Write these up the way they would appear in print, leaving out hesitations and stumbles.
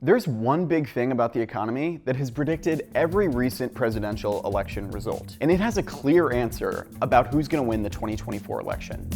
There's one big thing about the economy that has predicted every recent presidential election result, and it has a clear answer about who's going to win the 2024 election.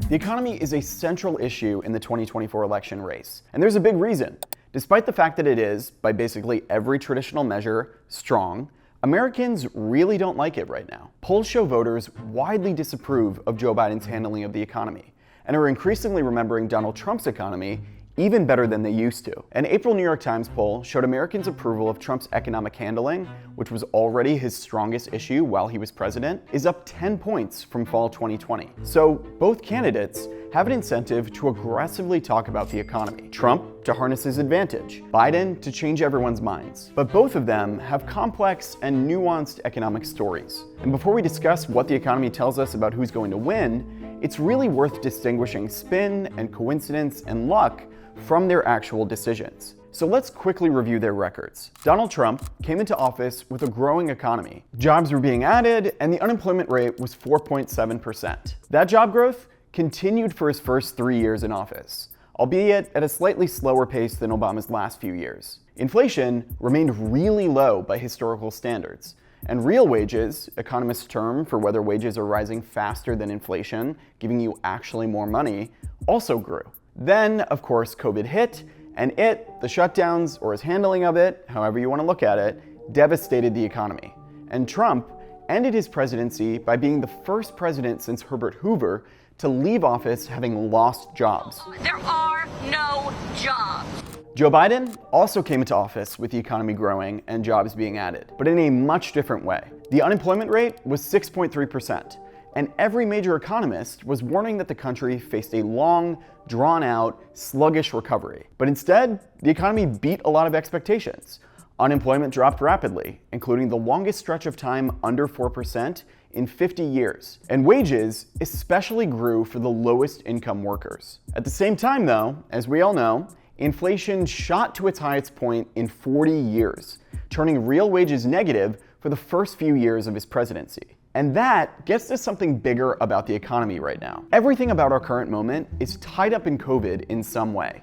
The economy is a central issue in the 2024 election race, and there's a big reason. Despite the fact that it is, by basically every traditional measure, strong, Americans really don't like it right now. Polls show voters widely disapprove of Joe Biden's handling of the economy, and are increasingly remembering Donald Trump's economy even better than they used to. An April New York Times poll showed Americans' approval of Trump's economic handling, which was already his strongest issue while he was president, is up 10 points from fall 2020. So both candidates have an incentive to aggressively talk about the economy. Trump to harness his advantage, Biden to change everyone's minds. But both of them have complex and nuanced economic stories. And before we discuss what the economy tells us about who's going to win, it's really worth distinguishing spin and coincidence and luck from their actual decisions. So let's quickly review their records. Donald Trump came into office with a growing economy. Jobs were being added, and the unemployment rate was 4.7%. That job growth continued for his first 3 years in office, albeit at a slightly slower pace than Obama's last few years. Inflation remained really low by historical standards, and real wages, economists' term for whether wages are rising faster than inflation, giving you actually more money, also grew. Then, of course, COVID hit, and the shutdowns, or his handling of it, however you want to look at it, devastated the economy. And Trump ended his presidency by being the first president since Herbert Hoover to leave office having lost jobs. There are no jobs. Joe Biden also came into office with the economy growing and jobs being added, but in a much different way. The unemployment rate was 6.3%, and every major economist was warning that the country faced a long, drawn-out, sluggish recovery. But instead, the economy beat a lot of expectations. Unemployment dropped rapidly, including the longest stretch of time under 4% in 50 years. And wages especially grew for the lowest income workers. At the same time, though, as we all know, inflation shot to its highest point in 40 years, turning real wages negative for the first few years of his presidency. And that gets to something bigger about the economy right now. Everything about our current moment is tied up in COVID in some way,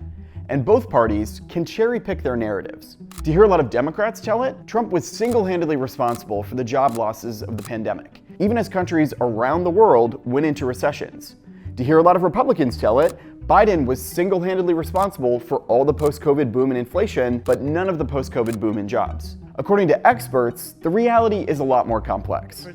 and both parties can cherry pick their narratives. To hear a lot of Democrats tell it, Trump was single-handedly responsible for the job losses of the pandemic, even as countries around the world went into recessions. To hear a lot of Republicans tell it, Biden was single-handedly responsible for all the post-COVID boom in inflation, but none of the post-COVID boom in jobs. According to experts, the reality is a lot more complex.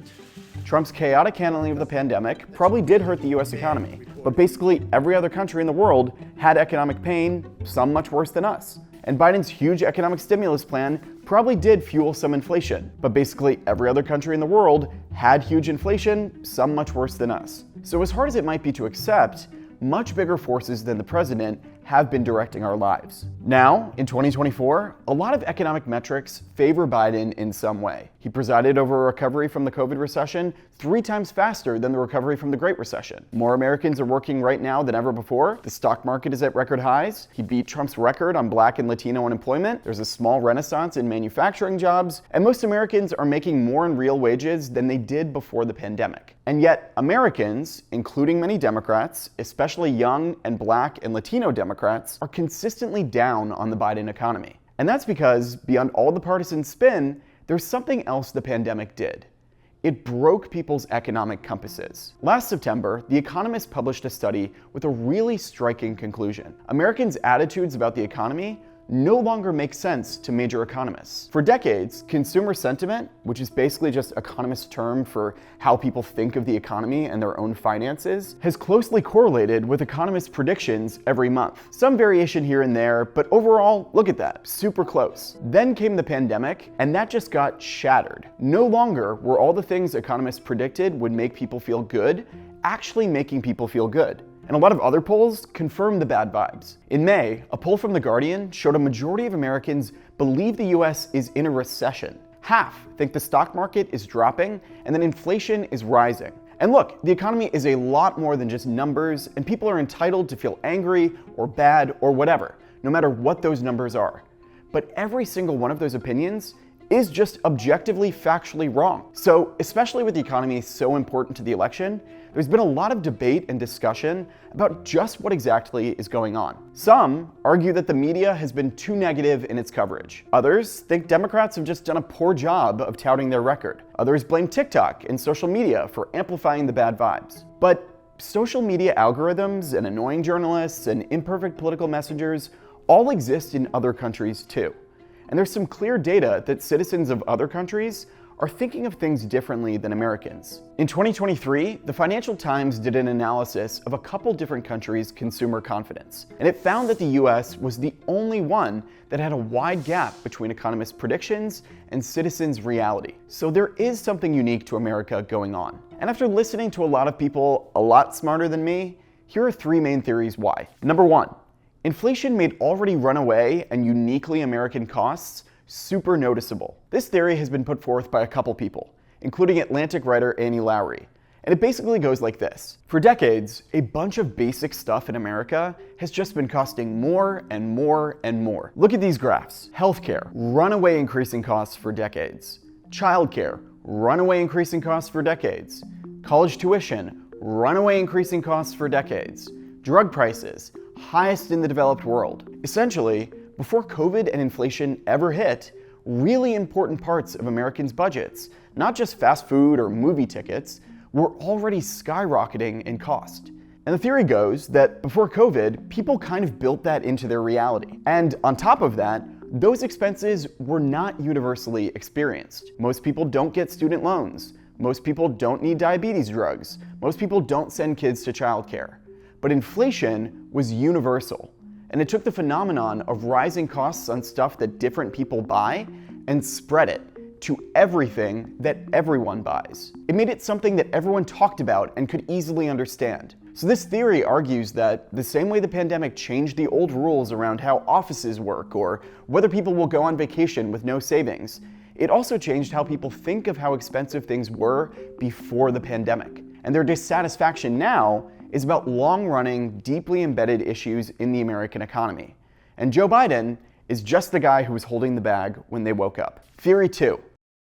Trump's chaotic handling of the pandemic probably did hurt the US economy, but basically every other country in the world had economic pain, some much worse than us. And Biden's huge economic stimulus plan probably did fuel some inflation, but basically every other country in the world had huge inflation, some much worse than us. So as hard as it might be to accept, much bigger forces than the president have been directing our lives. Now, in 2024, a lot of economic metrics favor Biden in some way. He presided over a recovery from the COVID recession 3 times faster than the recovery from the Great Recession. More Americans are working right now than ever before. The stock market is at record highs. He beat Trump's record on Black and Latino unemployment. There's a small renaissance in manufacturing jobs, and most Americans are making more in real wages than they did before the pandemic. And yet, Americans, including many Democrats, especially young and Black and Latino Democrats, are consistently down on the Biden economy. And that's because, beyond all the partisan spin, there's something else the pandemic did. It broke people's economic compasses. Last September, The Economist published a study with a really striking conclusion. Americans' attitudes about the economy no longer make sense to major economists. For decades, consumer sentiment, which is basically just economists' term for how people think of the economy and their own finances, has closely correlated with economists' predictions every month. Some variation here and there, but overall, look at that, super close. Then came the pandemic, and that just got shattered. No longer were all the things economists predicted would make people feel good actually making people feel good. And a lot of other polls confirmed the bad vibes. In May, a poll from The Guardian showed a majority of Americans believe the US is in a recession. Half think the stock market is dropping and that inflation is rising. And look, the economy is a lot more than just numbers, and people are entitled to feel angry or bad or whatever, no matter what those numbers are. But every single one of those opinions is just objectively, factually wrong. So, especially with the economy so important to the election, there's been a lot of debate and discussion about just what exactly is going on. Some argue that the media has been too negative in its coverage. Others think Democrats have just done a poor job of touting their record. Others blame TikTok and social media for amplifying the bad vibes. But social media algorithms and annoying journalists and imperfect political messengers all exist in other countries too. And there's some clear data that citizens of other countries are thinking of things differently than Americans. In 2023, the Financial Times did an analysis of a couple different countries' consumer confidence, and it found that the US was the only one that had a wide gap between economists' predictions and citizens' reality. So there is something unique to America going on. And after listening to a lot of people a lot smarter than me, here are three main theories why. Number one, inflation made already runaway and uniquely American costs super noticeable. This theory has been put forth by a couple people, including Atlantic writer Annie Lowrey. And it basically goes like this. For decades, a bunch of basic stuff in America has just been costing more and more and more. Look at these graphs. Healthcare, runaway increasing costs for decades. Childcare, runaway increasing costs for decades. College tuition, runaway increasing costs for decades. Drug prices, highest in the developed world. Essentially, before COVID and inflation ever hit, really important parts of Americans' budgets, not just fast food or movie tickets, were already skyrocketing in cost. And the theory goes that before COVID, people kind of built that into their reality. And on top of that, those expenses were not universally experienced. Most people don't get student loans. Most people don't need diabetes drugs. Most people don't send kids to childcare. But inflation was universal. And it took the phenomenon of rising costs on stuff that different people buy and spread it to everything that everyone buys. It made it something that everyone talked about and could easily understand. So this theory argues that the same way the pandemic changed the old rules around how offices work or whether people will go on vacation with no savings, it also changed how people think of how expensive things were before the pandemic. And their dissatisfaction now is about long-running, deeply embedded issues in the American economy. And Joe Biden is just the guy who was holding the bag when they woke up. Theory 2.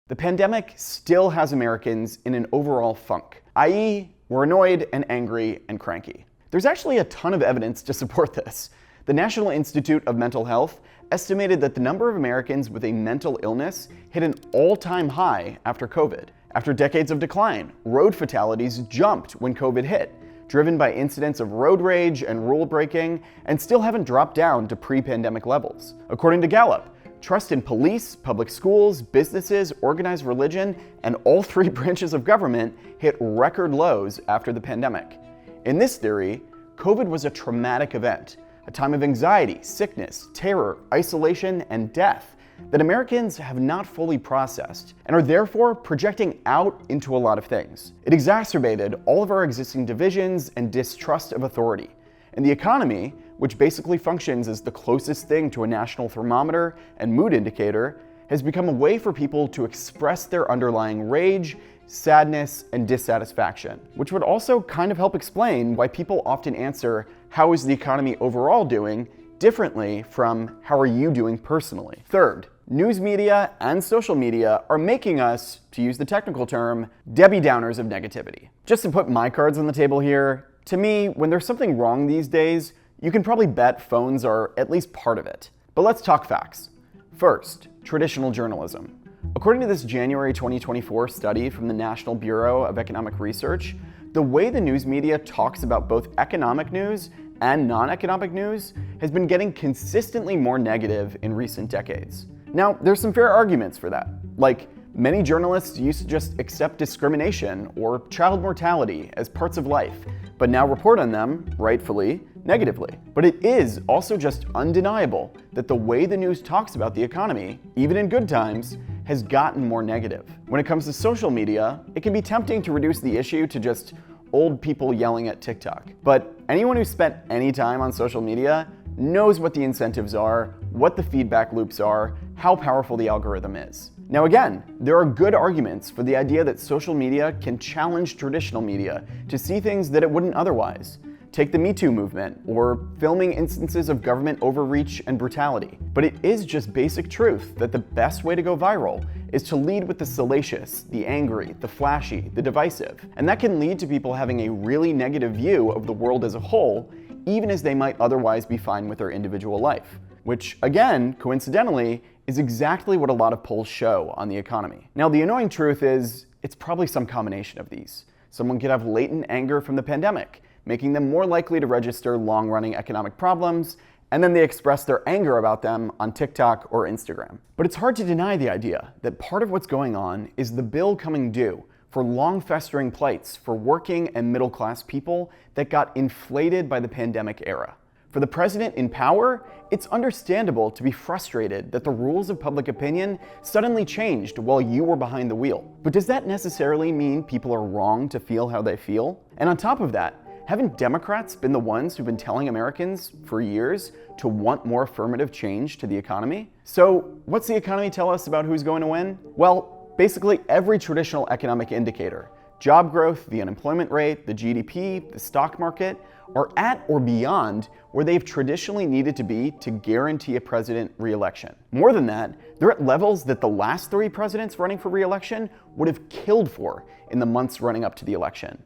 The pandemic still has Americans in an overall funk, i.e., we're annoyed and angry and cranky. There's actually a ton of evidence to support this. The National Institute of Mental Health estimated that the number of Americans with a mental illness hit an all-time high after COVID. After decades of decline, road fatalities jumped when COVID hit, driven by incidents of road rage and rule breaking, and still haven't dropped down to pre-pandemic levels. According to Gallup, trust in police, public schools, businesses, organized religion, and all three branches of government hit record lows after the pandemic. In this theory, COVID was a traumatic event, a time of anxiety, sickness, terror, isolation, and death that Americans have not fully processed and are therefore projecting out into a lot of things. It exacerbated all of our existing divisions and distrust of authority. And the economy, which basically functions as the closest thing to a national thermometer and mood indicator, has become a way for people to express their underlying rage, sadness, and dissatisfaction, which would also kind of help explain why people often answer, "How is the economy overall doing?" differently from "How are you doing personally?" Third, news media and social media are making us, to use the technical term, Debbie Downers of negativity. Just to put my cards on the table here, to me, when there's something wrong these days, you can probably bet phones are at least part of it. But let's talk facts. First, traditional journalism. According to this January 2024 study from the National Bureau of Economic Research, the way the news media talks about both economic news and non-economic news has been getting consistently more negative in recent decades. Now, there's some fair arguments for that. Like, many journalists used to just accept discrimination or child mortality as parts of life, but now report on them, rightfully, negatively. But it is also just undeniable that the way the news talks about the economy, even in good times, has gotten more negative. When it comes to social media, it can be tempting to reduce the issue to just old people yelling at TikTok. But anyone who's spent any time on social media knows what the incentives are, what the feedback loops are, how powerful the algorithm is. Now again, there are good arguments for the idea that social media can challenge traditional media to see things that it wouldn't otherwise, Take the Me Too movement, or filming instances of government overreach and brutality. But it is just basic truth that the best way to go viral is to lead with the salacious, the angry, the flashy, the divisive. And that can lead to people having a really negative view of the world as a whole, even as they might otherwise be fine with their individual life. Which, again, coincidentally, is exactly what a lot of polls show on the economy. Now, the annoying truth is, it's probably some combination of these. Someone could have latent anger from the pandemic, making them more likely to register long-running economic problems, and then they express their anger about them on TikTok or Instagram. But it's hard to deny the idea that part of what's going on is the bill coming due for long-festering plights for working and middle-class people that got inflated by the pandemic era. For the president in power, it's understandable to be frustrated that the rules of public opinion suddenly changed while you were behind the wheel. But does that necessarily mean people are wrong to feel how they feel? And on top of that, haven't Democrats been the ones who've been telling Americans for years to want more affirmative change to the economy? So what's the economy tell us about who's going to win? Well, basically every traditional economic indicator, job growth, the unemployment rate, the GDP, the stock market, are at or beyond where they've traditionally needed to be to guarantee a president re-election. More than that, they're at levels that the last 3 presidents running for re-election would have killed for in the months running up to the election.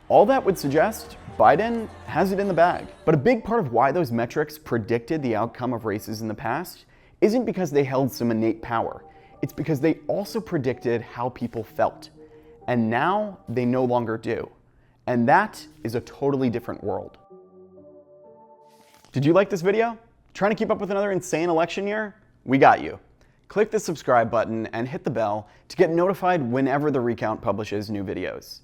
All that would suggest Biden has it in the bag. But a big part of why those metrics predicted the outcome of races in the past isn't because they held some innate power. It's because they also predicted how people felt. And now they no longer do. And that is a totally different world. Did you like this video? Trying to keep up with another insane election year? We got you. Click the subscribe button and hit the bell to get notified whenever the Recount publishes new videos.